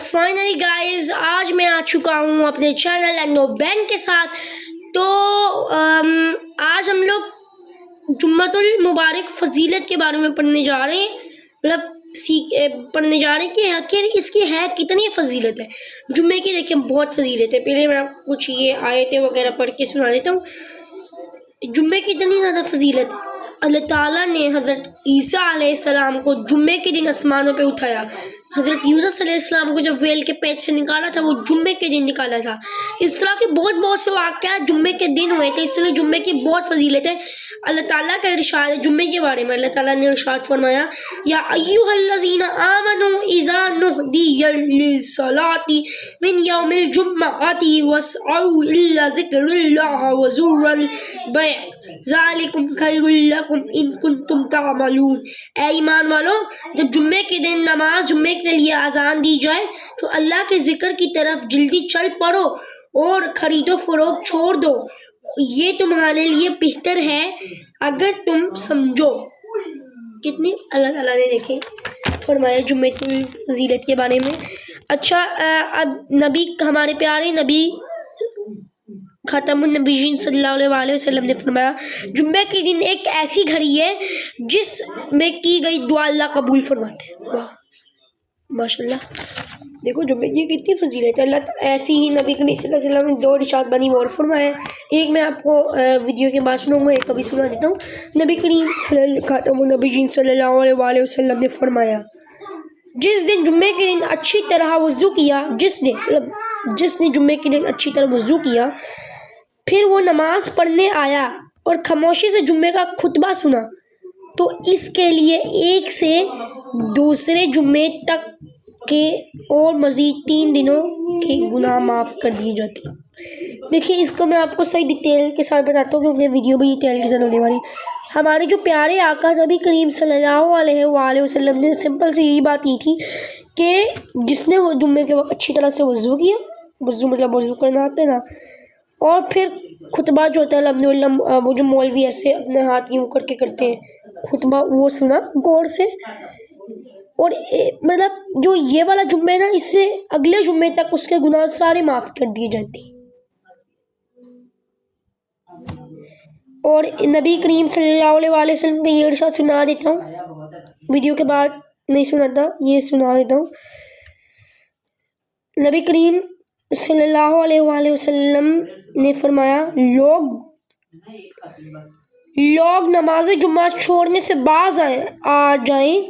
Finally guys آج میں آ چکا ہوں اپنے چینل اینو بین کے ساتھ. تو آج ہم لوگ جمعۃ المبارک فضیلت کے بارے میں پڑھنے جا رہے ہیں. پڑھنے جا رہے ہیں کہ آخر اس کی ہے کتنی فضیلت ہے. جمعے کی دیکھیں بہت فضیلت ہے. پہلے میں آپ کو کچھ یہ آیتیں وغیرہ پڑھ کے سنا دیتا ہوں. جمعے کی اتنی زیادہ فضیلت ہے. اللہ تعالیٰ نے حضرت عیسیٰ علیہ السلام کو جمعے کے دن آسمانوں پہ اٹھایا. حضرت یونس علیہ السلام کو جب ویل کے پیٹ سے نکالا تھا وہ جمعے کے دن نکالا تھا. اس طرح کے بہت سے واقعات جمعے کے دن ہوئے تھے. اس لیے جمعے کی بہت فضیلت ہے. اللہ تعالیٰ کا ارشاد ہے جمعے کے بارے میں. اللہ تعالیٰ نے ارشاد فرمایا یا ایھا الذین آمنوا اذا نودی للصلاۃ من یوم الجمعۃ فاسعوا الی ذکر اللہ وذروا البیع ذالکم خیر لکم ان کنتم تعملون. اے ایمان والو، جب جمعے کے دن نماز جمعے کے لیے اذان دی جائے تو اللہ کے ذکر کی طرف جلدی چل پڑو اور خرید و فروخت چھوڑ دو. یہ تمہارے لیے بہتر ہے اگر تم سمجھو. کتنی اللہ تعالیٰ نے دیکھیں فرمایا جمعے کی فضیلت کے بارے میں. اچھا، اب نبی ہمارے پیارے نبی خاتم النبیین صلی اللہ علیہ وآلہ وسلم نے فرمایا جمعے کے دن ایک ایسی گھڑی ہے جس میں کی گئی دعا اللہ قبول فرماتے ہیں. واہ ماشاءاللہ، دیکھو جمعے کی کتنی فضیلت ہے. اللہ ایسی ہی نبی کریم صلی اللہ علیہ وسلم نے دو ارشاد بنی اور فرمایا. ایک میں آپ کو ویڈیو کے بعد سنوں گا، ایک کبھی سنا دیتا ہوں. نبی کریم خاتم النبیین صلی اللہ علیہ وآلہ وسلم نے فرمایا جس دن جمعے کے دن اچھی طرح وضو کیا، جس نے جمعے کے دن اچھی طرح وضو کیا پھر وہ نماز پڑھنے آیا اور خاموشی سے جمعے کا خطبہ سنا تو اس کے لیے ایک سے دوسرے جمعے تک کے اور مزید 3 دنوں کے گناہ معاف کر دیے جاتے ہیں. دیکھیے اس کو میں آپ کو صحیح ڈیٹیل کے ساتھ بتاتا ہوں کیونکہ ویڈیو بھی ڈیٹیل کے ساتھ ہونے والی. ہمارے جو پیارے آقا نبی کریم صلی اللہ علیہ وآلہ وسلم نے سمپل سی یہی بات کی تھی کہ جس نے وہ جمعے کے وقت اچھی طرح سے وضو کیا، وضو مطلب وضو کرنا آتا ہے نا، اور پھر خطبہ جو ہوتا ہے الحمدللہ وہ جو مولوی ایسے اپنے ہاتھ یوں کر کے کرتے ہیں خطبہ، وہ سنا غور سے. اور مطلب جو یہ والا جمعہ ہے نا، اس سے اگلے جمعے تک اس کے گناہ سارے معاف کر دیے جاتے ہیں. اور نبی کریم صلی اللہ علیہ وآلہ وسلم کا یہ ارشاد سنا دیتا ہوں، ویڈیو کے بعد نہیں سناتا، یہ سنا دیتا ہوں. نبی کریم صلی اللہ علیہ وآلہ وسلم نے فرمایا لوگ نماز جمعہ چھوڑنے سے باز آ جائیں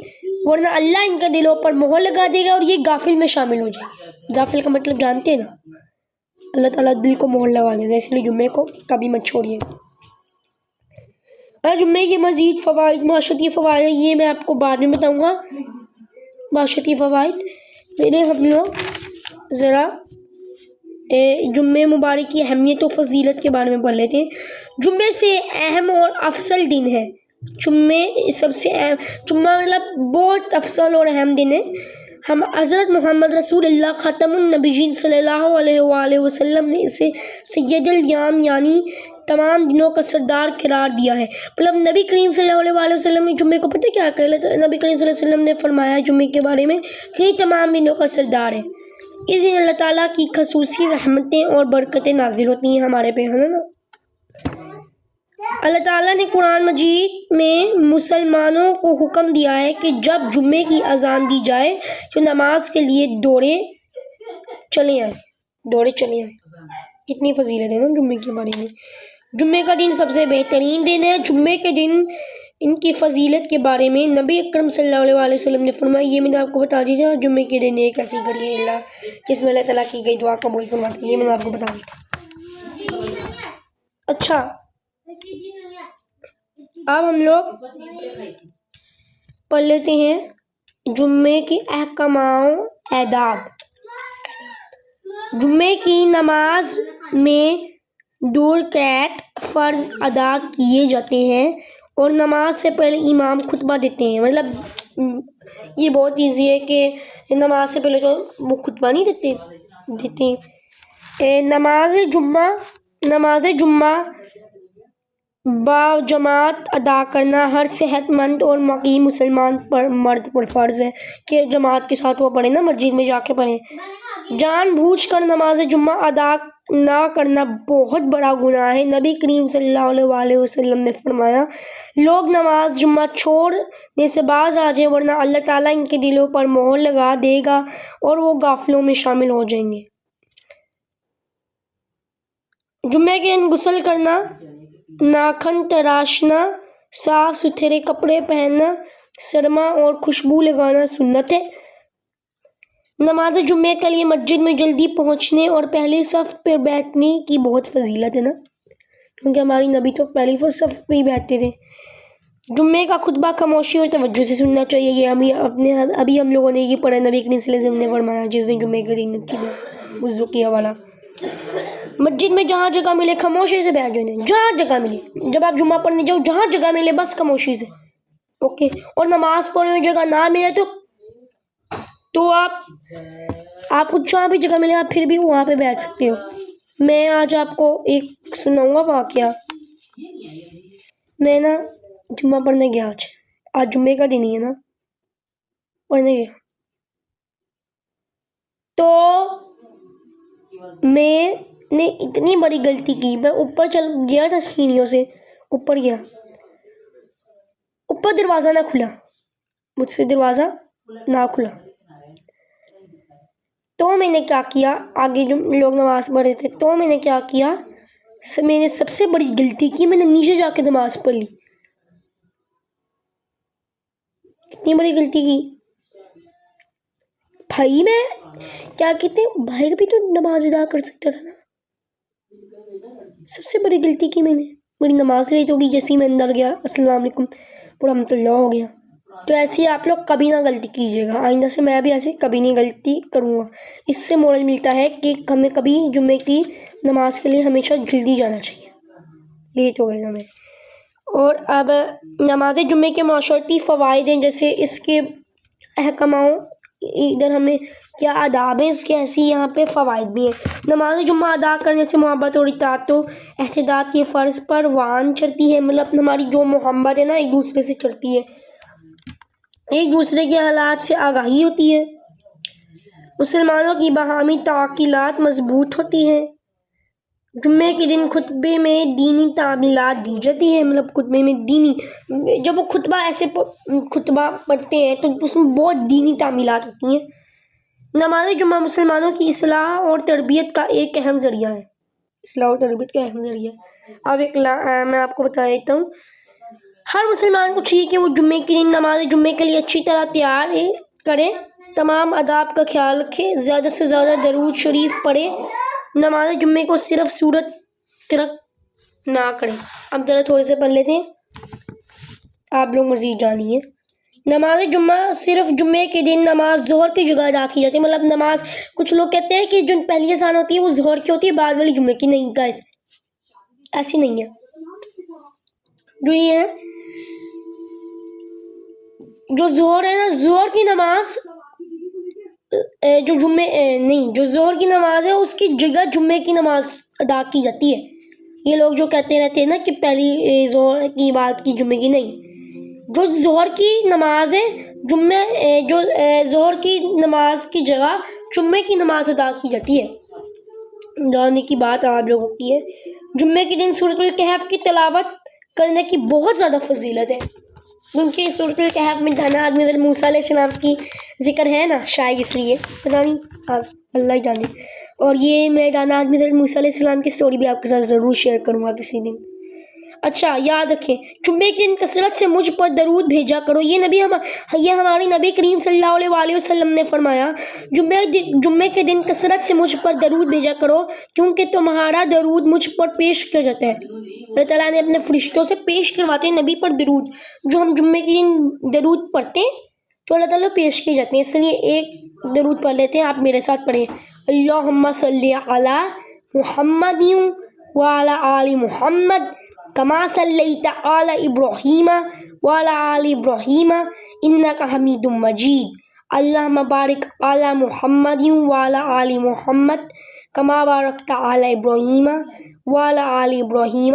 ورنہ اللہ ان کے دلوں پر مہر لگا دے گا اور یہ غافل میں شامل ہو جائے گا. غافل کا مطلب جانتے ہیں نا، اللہ تعالیٰ دل کو مہر لگا دے گا. اس لیے جمعے کو کبھی مت چھوڑیے گا. جمعے کے مزید فوائد، معاشرتی فوائد، یہ میں آپ کو بعد میں بتاؤں گا. معاشرتی فوائد پہلے ہم لوگ ذرا جمعہ مبارک کی اہمیت و فضیلت کے بارے میں پڑھ لیتے ہیں. جمعے سے اہم اور افضل دن ہے. جمعہ سب سے اہم، جمعہ مطلب بہت افضل اور اہم دن ہے. ہم حضرت محمد رسول اللہ خاتم النبیین صلی اللہ علیہ وآلہ وسلم نے اسے سید الیام یعنی تمام دنوں کا سردار قرار دیا ہے. مطلب نبی کریم صلی اللہ علیہ وآلہ وسلم نے جمعے کو پتہ کیا کہ نبی کریم صلی اللہ علیہ وسلم نے فرمایا جمعے کے بارے میں کہ یہ تمام دنوں کا سردار ہے. اس دن اللہ تعالیٰ کی خصوصی رحمتیں اور برکتیں نازل ہوتی ہیں ہمارے پہ، ہے نا. اللہ تعالیٰ نے قرآن مجید میں مسلمانوں کو حکم دیا ہے کہ جب جمعے کی اذان دی جائے تو نماز کے لیے دوڑے چلے آئیں. کتنی فضیلت ہے نا جمعے کے بارے میں. جمعے کا دن سب سے بہترین دن ہے. جمعے کے دن ان کی فضیلت کے بارے میں نبی اکرم صلی اللہ علیہ وآلہ وسلم نے فرمایا، یہ میں نے آپ کو بتا دیجیے. جمعے کے دن ایک ایسی گھڑی ہے اللہ جس میں اللہ تعالیٰ کی گئی دعا قبول فرماتے ہیں. یہ میں نے آپ کو بتا دیا. اچھا، اب ہم لوگ پڑھ لیتے ہیں جمعے کے احکام و آداب. جمعے کی نماز میں 2 رکعت فرض ادا کیے جاتے ہیں اور نماز سے پہلے امام خطبہ دیتے ہیں. مطلب یہ بہت ایزی ہے کہ نماز سے پہلے تو وہ خطبہ نہیں دیتے ہیں. نماز جمعہ باجماعت ادا کرنا ہر صحت مند اور مقیم مسلمان پر مرد پر فرض ہے کہ جماعت کے ساتھ وہ پڑھے نا، مسجد میں جا کے پڑھے۔ جان بوجھ کر نماز جمعہ ادا نہ کرنا بہت بڑا گناہ ہے۔ نبی کریم صلی اللہ علیہ وآلہ وسلم نے فرمایا، لوگ نماز جمعہ چھوڑنے سے باز آ جائیں ورنہ اللہ تعالیٰ ان کے دلوں پر مہر لگا دے گا اور وہ غافلوں میں شامل ہو جائیں گے۔ جمعے کے دن غسل کرنا، ناخن تراشنا، صاف ستھرے کپڑے پہننا، سرما اور خوشبو لگانا سنت ہے۔ نماز جمعے کے لیے مسجد میں جلدی پہنچنے اور پہلی صف پر بیٹھنے کی بہت فضیلت ہے نا، کیونکہ ہماری نبی تو پہلی صف پہ ہی بیٹھتے تھے۔ جمعے کا خطبہ خاموشی اور توجہ سے سننا چاہیے۔ یہ ابھی ہم لوگوں نے یہ پڑھا، نبی کریم صلی اللہ علیہ وسلم نے فرمایا جس دن جمعے کے دن کی وضو کیا والا۔ مسجد میں جہاں جگہ ملے خاموشی سے بیٹھ جانا، جہاں جگہ ملے، جب آپ جمعہ پڑھنے جاؤ جہاں جگہ ملے بس خاموشی سے، اوکے۔ اور نماز پڑھنے جگہ نہ ملے تو آپ کو جہاں بھی جگہ ملے آپ پھر بھی وہاں پہ بیٹھ سکتے ہو۔ میں آج آپ کو ایک سناؤں گا واقعہ۔ میں نا جمعہ پڑھنے گیا، آج جمعے کا دن ہی ہے نا، پڑھنے گیا تو میں نے اتنی بڑی غلطی کی۔ میں اوپر چل گیا تھا، سیڑھیوں سے اوپر گیا، اوپر دروازہ نہ کھلا، مجھ سے دروازہ نہ کھلا تو میں نے کیا کیا، آگے جو لوگ نماز پڑھ رہے تھے تو میں نے کیا کیا، میں نے سب سے بڑی غلطی کی، میں نے نیچے جا کے نماز پڑھ لی۔ اتنی بڑی غلطی کی بھائی، میں کیا کہتے ہیں باہر بھی تو نماز ادا کر سکتا تھا نا۔ سب سے بڑی غلطی کی میں نے، میری نماز لیٹ ہوگی، جیسے ہی میں اندر گیا السلام علیکم ورحمۃ اللہ ہو گیا۔ تو ایسی آپ لوگ کبھی نہ غلطی کیجیے گا، آئندہ سے میں بھی ایسی کبھی نہیں غلطی کروں گا۔ اس سے مورل ملتا ہے کہ ہمیں کبھی جمعے کی نماز کے لیے ہمیشہ جلدی جانا چاہیے، لیٹ ہو گئے نا میں۔ اور اب نماز جمعے کے معاشرتی فوائد ہیں، جیسے اس کے احکامات، ادھر ہمیں کیا آداب ہیں اس کے، ایسی یہاں پہ فوائد بھی ہیں۔ نماز جمعہ ادا کرنے سے محبت اور اطاعت و احتیاط کے فرض پر وان چڑھتی ہے، مطلب ہماری جو محبت ہے نا ایک دوسرے سے چڑھتی ہے، ایک دوسرے کے حالات سے آگاہی ہوتی ہے، مسلمانوں کی باہمی تعلقات مضبوط ہوتی ہیں۔ جمعے کے دن خطبے میں دینی تعلیمات دی جاتی ہے، مطلب خطبے میں دینی، جب وہ خطبہ پڑھتے ہیں تو اس میں بہت دینی تعلیمات ہوتی ہیں۔ نماز جمعہ مسلمانوں کی اصلاح اور تربیت کا ایک اہم ذریعہ ہے، اصلاح اور تربیت کا اہم ذریعہ ہے۔ اب میں آپ کو بتا دیتا ہوں، ہر مسلمان کو چاہیے کہ وہ جمعے کے دن نماز جمعے کے لیے اچھی طرح تیار کرے، تمام آداب کا خیال رکھے، زیادہ سے زیادہ درود شریف پڑھے، نماز جمعے کو صرف سورت ترک نہ کرے۔ اب ذرا تھوڑے سے پڑھ لیتے ہیں، آپ لوگ مزید جانیے۔ نماز جمعہ صرف جمعے کے دن نماز ظہر کی جگہ ادا کی جاتی ہے، مطلب نماز کچھ لوگ کہتے ہیں کہ جو پہلی اذان ہوتی ہے وہ ظہر کی ہوتی ہے، بعد والی جمعے کی، نہیں گائز ایسی نہیں ہے۔ جو یہ ہے جو ظہر ہے نا، ظہر کی نماز جو جو ظہر کی نماز ہے اس کی جگہ جمعے کی نماز ادا کی جاتی ہے۔ یہ لوگ جو کہتے رہتے ہیں نا کہ پہلی ظہر کی بات کی جمعے کی، نہیں، جو ظہر کی نماز ہے جو ظہر کی نماز کی جگہ جمعے کی نماز ادا کی جاتی ہے۔ جاننے کی بات آپ لوگوں کی ہے، جمعے کے دن سورۃ الکہف کی تلاوت کرنے کی بہت زیادہ فضیلت ہے، کیونکہ سورۃ الکہف میں جانا حضرت موسیٰ علیہ السلام کی ذکر ہے نا، شاید اس لیے پتہ نہیں، آپ اللہ ہی جانے۔ اور یہ میں جانا حضرت موسیٰ علیہ السلام کی سٹوری بھی آپ کے ساتھ ضرور شیئر کروں گا کسی دن۔ اچھا یاد رکھیں، جمعے کے دن کثرت سے مجھ پر درود بھیجا کرو، یہ ہمارے نبی کریم صلی اللہ علیہ وآلہ وسلم نے فرمایا، جمعے کے دن کثرت سے مجھ پر درود بھیجا کرو کیونکہ تمہارا درود مجھ پر پیش کیا جاتا ہے۔ اللہ تعالیٰ نے اپنے فرشتوں سے پیش کرواتے ہیں نبی پر درود، جو ہم جمعے کے دن درود پڑھتے ہیں تو اللہ تعالیٰ پیش کیے جاتے ہیں، اس لیے ایک درود پڑھ لیتے ہیں، آپ میرے ساتھ پڑھیں، اللہم صلی علی محمد وعلی آل محمد کما صلیت علی ابراہیم وعلی آل ابراہیم انک حمید مجید، اللہم بارک علی محمد وعلی آل محمد کما بارکت علی ابراہیم وعلی آل ابراہیم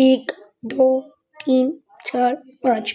1 2 3 4 5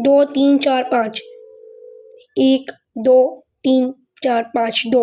2 3 4 5। 1 2 3 4 5 2।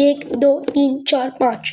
1 2 3 4 5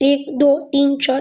1 2 3 4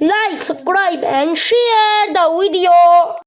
like, subscribe and share the video.